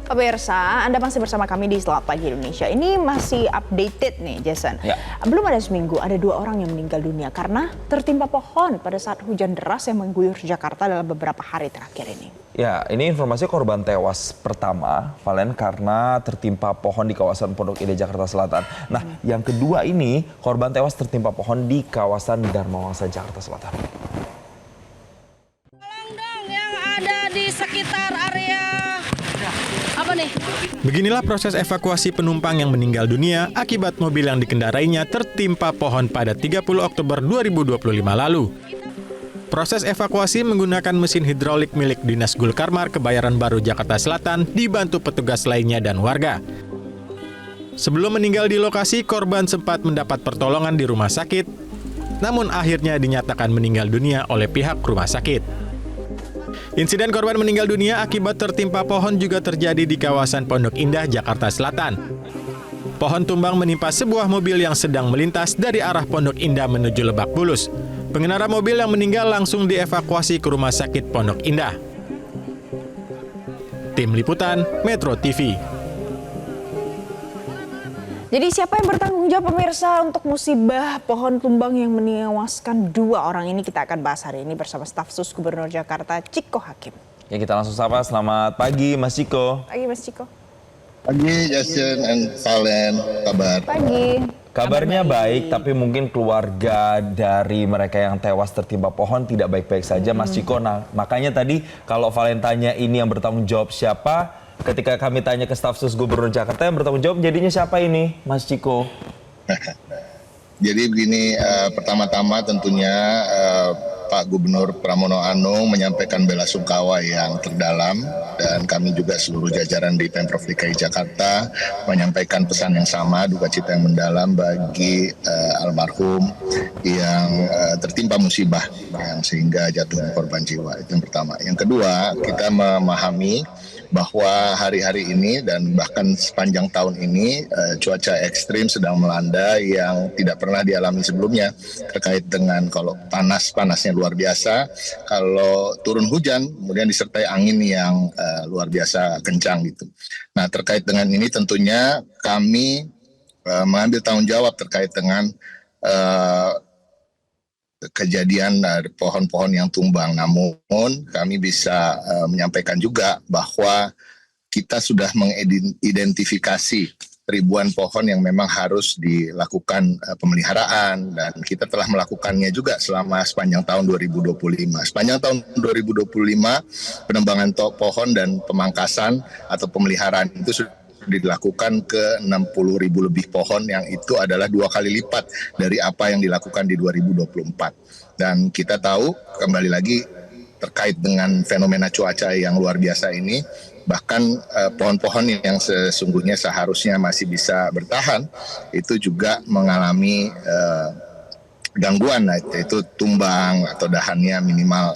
Pemirsa, Anda masih bersama kami di Selamat Pagi Indonesia. Ini masih updated nih, Jason. Ya. Belum ada seminggu, ada 2 orang yang meninggal dunia karena tertimpa pohon pada saat hujan deras yang mengguyur Jakarta dalam beberapa hari terakhir ini. Ya, ini informasi korban tewas pertama, Valen, karena tertimpa pohon di kawasan Pondok Indah, Jakarta Selatan. Nah, yang kedua ini, korban tewas tertimpa pohon di kawasan Dharma Wangsa, Jakarta Selatan. Tolong dong yang ada di sekitar area apa nih? Beginilah proses evakuasi penumpang yang meninggal dunia akibat mobil yang dikendarainya tertimpa pohon pada 30 Oktober 2025 lalu. Proses evakuasi menggunakan mesin hidrolik milik Dinas Gulkarmar Kebayoran Baru Jakarta Selatan dibantu petugas lainnya dan warga. Sebelum meninggal di lokasi, korban sempat mendapat pertolongan di rumah sakit, namun akhirnya dinyatakan meninggal dunia oleh pihak rumah sakit. Insiden korban meninggal dunia akibat tertimpa pohon juga terjadi di kawasan Pondok Indah, Jakarta Selatan. Pohon tumbang menimpa sebuah mobil yang sedang melintas dari arah Pondok Indah menuju Lebak Bulus. Pengendara mobil yang meninggal langsung dievakuasi ke Rumah Sakit Pondok Indah. Tim Liputan Metro TV. Jadi siapa yang bertanggung jawab pemirsa untuk musibah pohon tumbang yang menewaskan 2 orang ini? Kita akan bahas hari ini bersama staf sus Gubernur Jakarta, Ciko Hakim. Ya, kita langsung sapa. Selamat pagi, Mas Ciko. Pagi, Mas Ciko. Pagi, Jason and Valen, kabar? Pagi. Kabarnya baik, tapi mungkin keluarga dari mereka yang tewas tertimpa pohon tidak baik-baik saja, Mas Ciko. Nah, makanya tadi kalau Valen tanya ini yang bertanggung jawab siapa, ketika kami tanya ke staf sus Gubernur Jakarta yang bertanggung jawab jadinya siapa ini, Mas Ciko? Jadi begini, pertama-tama tentunya Pak Gubernur Pramono Anung menyampaikan bela sungkawa yang terdalam, dan kami juga seluruh jajaran di Pemprov DKI Jakarta menyampaikan pesan yang sama, duka cita yang mendalam bagi almarhum yang tertimpa musibah yang sehingga jatuh korban jiwa. Itu yang pertama. Yang kedua, kita memahami bahwa hari-hari ini dan bahkan sepanjang tahun ini cuaca ekstrim sedang melanda yang tidak pernah dialami sebelumnya, terkait dengan kalau panasnya luar biasa, kalau turun hujan kemudian disertai angin yang luar biasa kencang gitu. Nah, terkait dengan ini tentunya kami mengambil tanggung jawab terkait dengan kejadian pohon-pohon yang tumbang. Namun kami bisa menyampaikan juga bahwa kita sudah mengidentifikasi ribuan pohon yang memang harus dilakukan pemeliharaan, dan kita telah melakukannya juga selama sepanjang tahun 2025. Sepanjang tahun 2025 penebangan pohon dan pemangkasan atau pemeliharaan itu sudah dilakukan ke 60.000 lebih pohon, yang itu adalah 2 kali lipat dari apa yang dilakukan di 2024. Dan kita tahu kembali lagi terkait dengan fenomena cuaca yang luar biasa ini, bahkan pohon-pohon yang sesungguhnya seharusnya masih bisa bertahan itu juga mengalami gangguan, yaitu tumbang atau dahannya minimal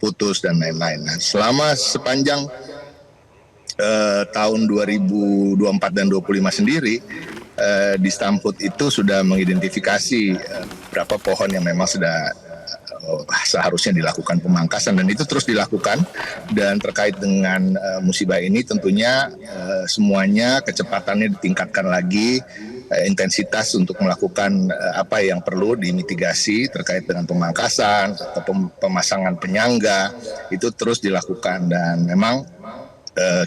putus dan lain-lain. Nah, selama sepanjang tahun 2024 dan 2025 sendiri, di Stamhut itu sudah mengidentifikasi berapa pohon yang memang sudah seharusnya dilakukan pemangkasan, dan itu terus dilakukan. Dan terkait dengan musibah ini tentunya semuanya kecepatannya ditingkatkan lagi, intensitas untuk melakukan apa yang perlu dimitigasi terkait dengan pemangkasan atau pemasangan penyangga itu terus dilakukan. Dan memang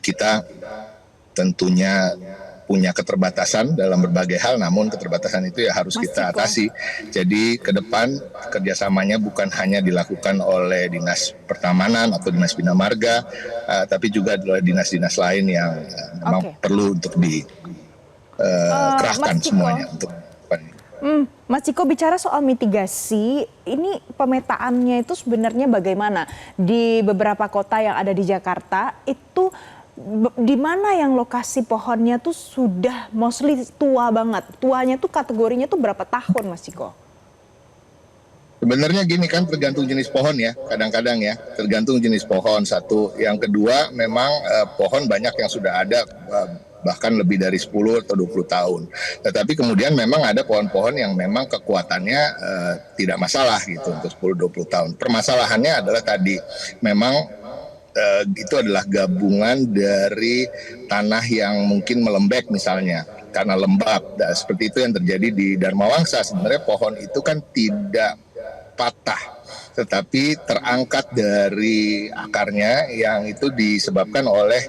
kita tentunya punya keterbatasan dalam berbagai hal, namun keterbatasan itu ya harus kita atasi. Jadi ke depan kerjasamanya bukan hanya dilakukan oleh Dinas Pertamanan atau Dinas Bina Marga, tapi juga oleh dinas-dinas lain yang memang perlu untuk dikerahkan semuanya untuk Mas Ciko, bicara soal mitigasi, ini pemetaannya itu sebenarnya bagaimana? Di beberapa kota yang ada di Jakarta, itu di mana yang lokasi pohonnya tuh sudah mostly tua banget? Tuanya tuh kategorinya tuh berapa tahun, Mas Ciko? Sebenarnya gini kan, tergantung jenis pohon ya, kadang-kadang ya, tergantung jenis pohon satu. Yang kedua, memang pohon banyak yang sudah ada bahkan lebih dari 10 atau 20 tahun. Tetapi kemudian memang ada pohon-pohon yang memang kekuatannya tidak masalah gitu untuk 10-20 tahun. Permasalahannya adalah tadi memang itu adalah gabungan dari tanah yang mungkin melembek misalnya karena lembab. Nah, seperti itu yang terjadi di Dharma Wangsa. Sebenarnya pohon itu kan tidak patah, tetapi terangkat dari akarnya yang itu disebabkan oleh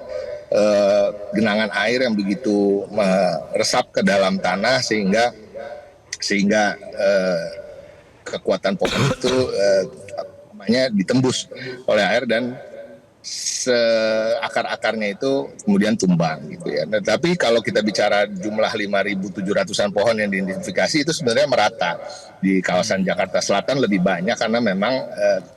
genangan air yang begitu meresap ke dalam tanah sehingga kekuatan pohon itu ditembus oleh air dan akar-akarnya itu kemudian tumbang gitu ya. Nah, tapi kalau kita bicara jumlah 5.700-an pohon yang diidentifikasi itu sebenarnya merata di kawasan Jakarta Selatan lebih banyak karena memang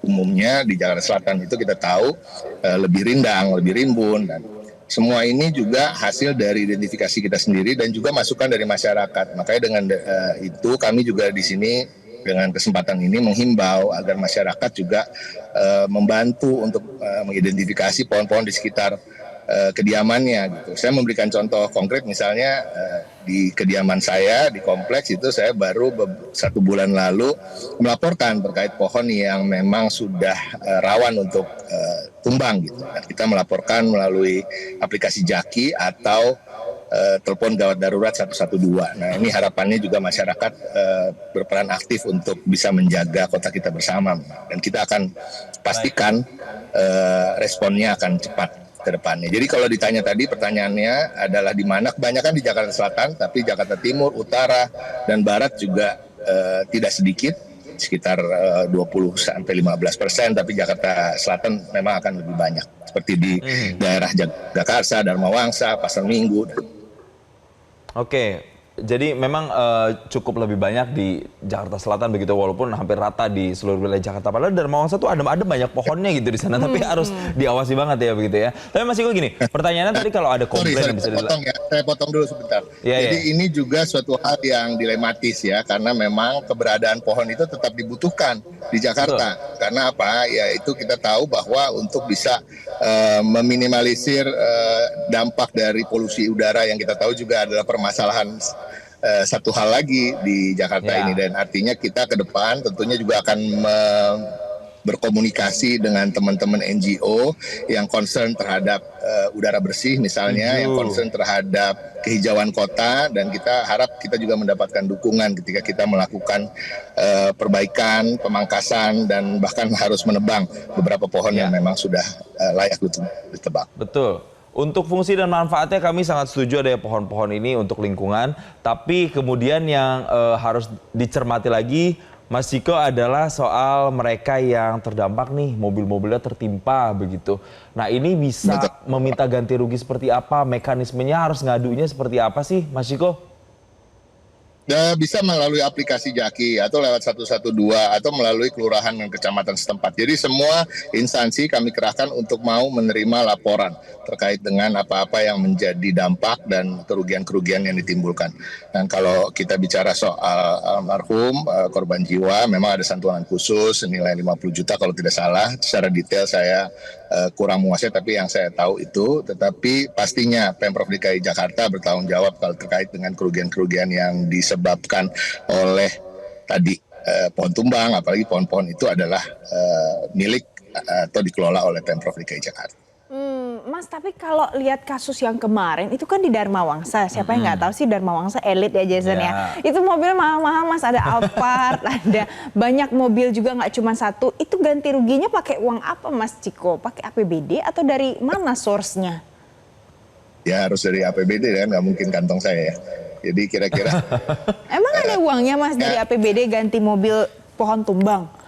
umumnya di Jakarta Selatan itu kita tahu lebih rindang, lebih rimbun, dan semua ini juga hasil dari identifikasi kita sendiri dan juga masukan dari masyarakat. Makanya dengan itu kami juga di sini dengan kesempatan ini menghimbau agar masyarakat juga membantu untuk mengidentifikasi pohon-pohon di sekitar kediamannya gitu. Saya memberikan contoh konkret misalnya di kediaman saya di kompleks itu saya baru 1 bulan lalu melaporkan terkait pohon yang memang sudah rawan untuk tumbang gitu. Dan kita melaporkan melalui aplikasi Jaki atau telepon gawat darurat 112. Nah, ini harapannya juga masyarakat berperan aktif untuk bisa menjaga kota kita bersama. Dan kita akan pastikan responnya akan cepat ke depannya. Jadi kalau ditanya tadi pertanyaannya adalah di mana, kebanyakan di Jakarta Selatan, tapi Jakarta Timur, Utara, dan Barat juga tidak sedikit, sekitar 20-15%, tapi Jakarta Selatan memang akan lebih banyak. Seperti di daerah Jagakarsa, Dharma Wangsa, Pasar Minggu. Oke, jadi memang cukup lebih banyak di Jakarta Selatan begitu, walaupun hampir rata di seluruh wilayah Jakarta. Padahal Dharma Wangsa tuh ada banyak pohonnya gitu di sana, tapi harus diawasi banget ya begitu ya. Tapi Mas Ciko gini, pertanyaannya tadi kalau ada komplain yang bisa saya potong dulu sebentar. Jadi ini juga suatu hal yang dilematis ya, karena memang keberadaan pohon itu tetap dibutuhkan di Jakarta. Betul. Karena apa? Ya itu kita tahu bahwa untuk bisa meminimalisir dampak dari polusi udara yang kita tahu juga adalah permasalahan satu hal lagi di Jakarta ini, dan artinya kita ke depan tentunya juga akan berkomunikasi dengan teman-teman NGO yang concern terhadap udara bersih misalnya, yang concern terhadap kehijauan kota, dan kita harap kita juga mendapatkan dukungan ketika kita melakukan perbaikan, pemangkasan, dan bahkan harus menebang beberapa pohon yang memang sudah layak ditebang. Betul. Untuk fungsi dan manfaatnya kami sangat setuju ada pohon-pohon ini untuk lingkungan, tapi kemudian yang harus dicermati lagi Mas Ciko adalah soal mereka yang terdampak nih, mobil-mobilnya tertimpa begitu. Nah ini bisa meminta ganti rugi seperti apa, mekanismenya harus ngadunya seperti apa sih Mas Ciko? Bisa melalui aplikasi Jaki atau lewat 112 atau melalui kelurahan dan kecamatan setempat. Jadi semua instansi kami kerahkan untuk mau menerima laporan terkait dengan apa-apa yang menjadi dampak dan kerugian-kerugian yang ditimbulkan. Dan kalau kita bicara soal almarhum korban jiwa, memang ada santunan khusus senilai 50 juta kalau tidak salah. Secara detail saya kurang menguasai, tapi yang saya tahu itu. Tetapi pastinya Pemprov DKI Jakarta bertanggung jawab kalau terkait dengan kerugian-kerugian yang disebabkan oleh tadi pohon tumbang, apalagi pohon-pohon itu adalah milik atau dikelola oleh Pemprov DKI Jakarta. Mas, tapi kalau lihat kasus yang kemarin itu kan di Dharma Wangsa, siapa yang nggak tahu sih Dharma Wangsa elit ya Jason ya. Itu mobil mahal-mahal Mas, ada Alphard, ada banyak mobil juga, nggak cuma satu. Itu ganti ruginya pakai uang apa Mas Ciko? Pakai APBD atau dari mana source-nya? Ya harus dari APBD kan, nggak mungkin kantong saya ya. Jadi kira-kira. Emang ada uangnya Mas dari APBD ganti mobil pohon tumbang?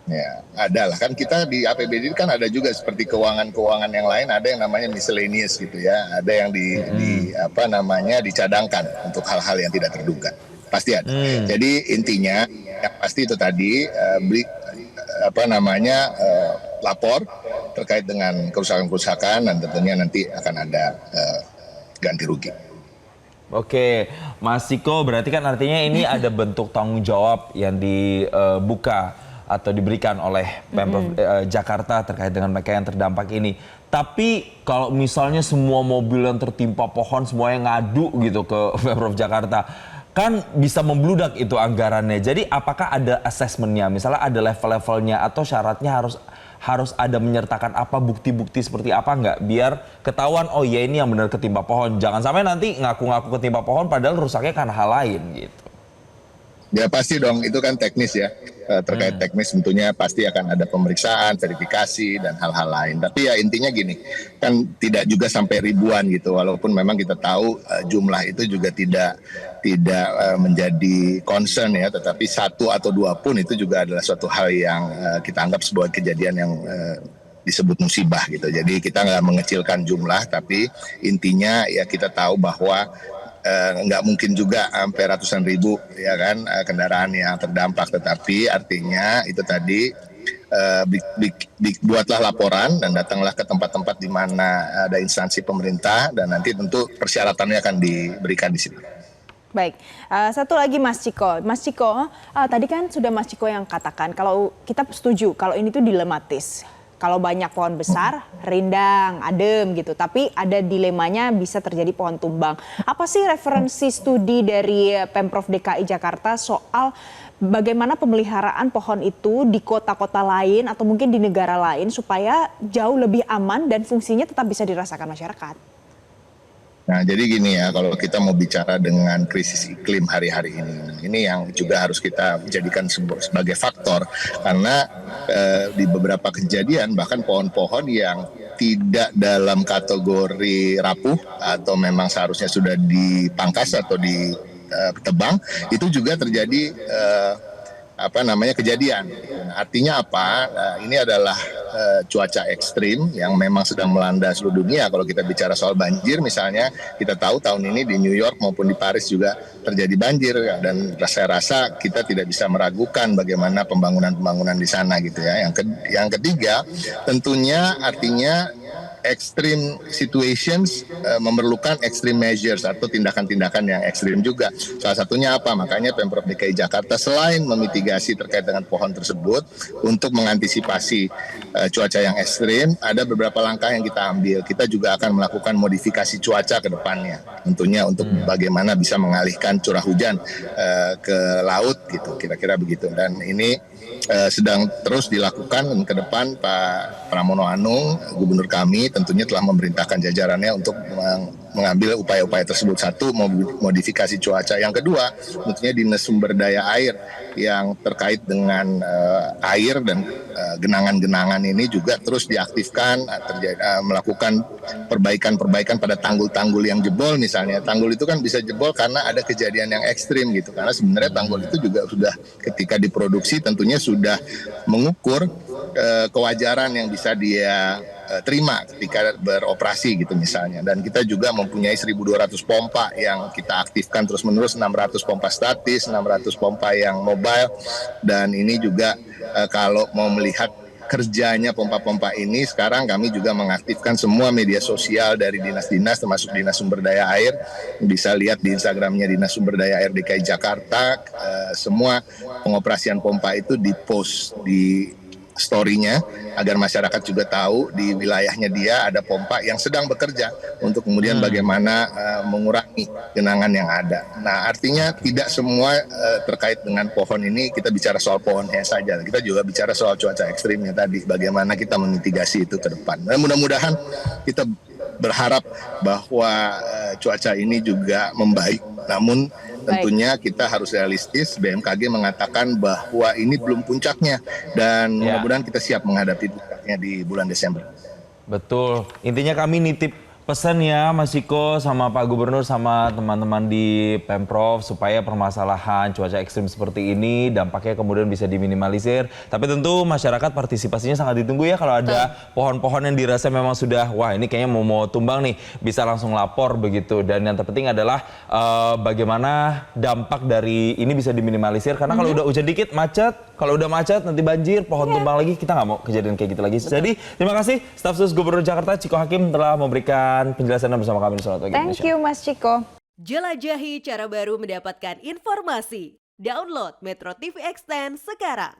Ya, ada lah kan, kita di APBD kan ada juga seperti keuangan-keuangan yang lain, ada yang namanya miscellaneous gitu ya, ada yang dicadangkan untuk hal-hal yang tidak terduga, pasti ada. Jadi intinya yang pasti itu tadi lapor terkait dengan kerusakan-kerusakan, dan tentunya nanti akan ada ganti rugi. Oke, Mas Ciko, berarti kan artinya ini ada bentuk tanggung jawab yang dibuka atau diberikan oleh Pemprov Jakarta terkait dengan mereka yang terdampak ini. Tapi kalau misalnya semua mobil yang tertimpa pohon semuanya ngadu gitu ke Pemprov Jakarta, kan bisa membludak itu anggarannya. Jadi apakah ada asesmennya? Misalnya ada level-levelnya atau syaratnya harus harus ada menyertakan apa bukti-bukti seperti apa nggak biar ketahuan oh ya ini yang benar ketimpa pohon. Jangan sampai nanti ngaku-ngaku ketimpa pohon padahal rusaknya karena hal lain gitu. Ya pasti dong, itu kan teknis ya. Terkait teknis tentunya pasti akan ada pemeriksaan, verifikasi, dan hal-hal lain. Tapi ya intinya gini, kan tidak juga sampai ribuan gitu. Walaupun memang kita tahu jumlah itu juga tidak menjadi concern ya. Tetapi 1 atau 2 pun itu juga adalah suatu hal yang kita anggap sebuah kejadian yang disebut musibah gitu. Jadi kita nggak mengecilkan jumlah, tapi intinya ya kita tahu bahwa nggak mungkin juga sampai ratusan ribu ya kan kendaraan yang terdampak, tetapi artinya itu tadi buatlah laporan dan datanglah ke tempat-tempat di mana ada instansi pemerintah dan nanti tentu persyaratannya akan diberikan di situ. Baik, satu lagi Mas Ciko. Mas Ciko, tadi kan sudah Mas Ciko yang katakan kalau kita setuju kalau ini tuh dilematis. Kalau banyak pohon besar, rindang, adem gitu. Tapi ada dilemanya bisa terjadi pohon tumbang. Apa sih referensi studi dari Pemprov DKI Jakarta soal bagaimana pemeliharaan pohon itu di kota-kota lain atau mungkin di negara lain supaya jauh lebih aman dan fungsinya tetap bisa dirasakan masyarakat? Nah, jadi gini ya, kalau kita mau bicara dengan krisis iklim hari-hari ini yang juga harus kita jadikan sebagai faktor, karena di beberapa kejadian bahkan pohon-pohon yang tidak dalam kategori rapuh atau memang seharusnya sudah dipangkas atau ditebang, itu juga terjadi kejadian. Artinya apa? Ini adalah cuaca ekstrim yang memang sedang melanda seluruh dunia. Kalau kita bicara soal banjir misalnya, kita tahu tahun ini di New York maupun di Paris juga terjadi banjir dan saya rasa kita tidak bisa meragukan bagaimana pembangunan di sana gitu ya. Yang ketiga, tentunya artinya extreme situations memerlukan extreme measures atau tindakan-tindakan yang ekstrim juga. Salah satunya apa? Makanya Pemprov DKI Jakarta selain memitigasi terkait dengan pohon tersebut untuk mengantisipasi cuaca yang ekstrim, ada beberapa langkah yang kita ambil. Kita juga akan melakukan modifikasi cuaca ke depannya. Tentunya untuk bagaimana bisa mengalihkan curah hujan ke laut gitu, kira-kira begitu. Dan ini sedang terus dilakukan ke depan. Pak Pramono Anung, gubernur kami, tentunya telah memerintahkan jajarannya untuk mengambil upaya-upaya tersebut. Satu, modifikasi cuaca. Yang kedua, tentunya Dinas Sumber Daya Air yang terkait dengan air dan genangan-genangan ini juga terus diaktifkan, melakukan perbaikan-perbaikan pada tanggul-tanggul yang jebol misalnya. Tanggul itu kan bisa jebol karena ada kejadian yang ekstrim gitu. Karena sebenarnya tanggul itu juga sudah ketika diproduksi tentunya sudah mengukur kewajaran yang bisa dia terima ketika beroperasi gitu misalnya. Dan kita juga mempunyai 1.200 pompa yang kita aktifkan terus-menerus, 600 pompa statis, 600 pompa yang mobile. Dan ini juga kalau mau melihat kerjanya pompa-pompa ini, sekarang kami juga mengaktifkan semua media sosial dari dinas-dinas termasuk Dinas Sumber Daya Air. Bisa lihat di Instagramnya Dinas Sumber Daya Air DKI Jakarta, semua pengoperasian pompa itu di-post di story-nya agar masyarakat juga tahu di wilayahnya dia ada pompa yang sedang bekerja untuk kemudian bagaimana mengurangi genangan yang ada. Nah, artinya tidak semua terkait dengan pohon ini kita bicara soal pohonnya saja. Kita juga bicara soal cuaca ekstrimnya tadi, bagaimana kita memitigasi itu ke depan. Dan mudah-mudahan kita berharap bahwa cuaca ini juga membaik. Namun tentunya kita harus realistis. BMKG mengatakan bahwa ini belum puncaknya dan mudah-mudahan kita siap menghadapi puncaknya di bulan Desember. Betul. Intinya kami nitip pesan ya Mas Ciko sama Pak Gubernur sama teman-teman di Pemprov supaya permasalahan cuaca ekstrim seperti ini dampaknya kemudian bisa diminimalisir. Tapi tentu masyarakat partisipasinya sangat ditunggu ya kalau ada pohon-pohon yang dirasa memang sudah wah ini kayaknya mau tumbang nih bisa langsung lapor begitu. Dan yang terpenting adalah bagaimana dampak dari ini bisa diminimalisir karena kalau udah hujan dikit macet, kalau udah macet nanti banjir, pohon tumbang lagi, kita nggak mau kejadian kayak gitu lagi. Jadi terima kasih Staf Sus Gubernur Jakarta Ciko Hakim telah memberikan penjelasan bersama kami di Selamat Pagi Indonesia. Thank you Mas Ciko. Jelajahi cara baru mendapatkan informasi. Download Metro TV Extend sekarang.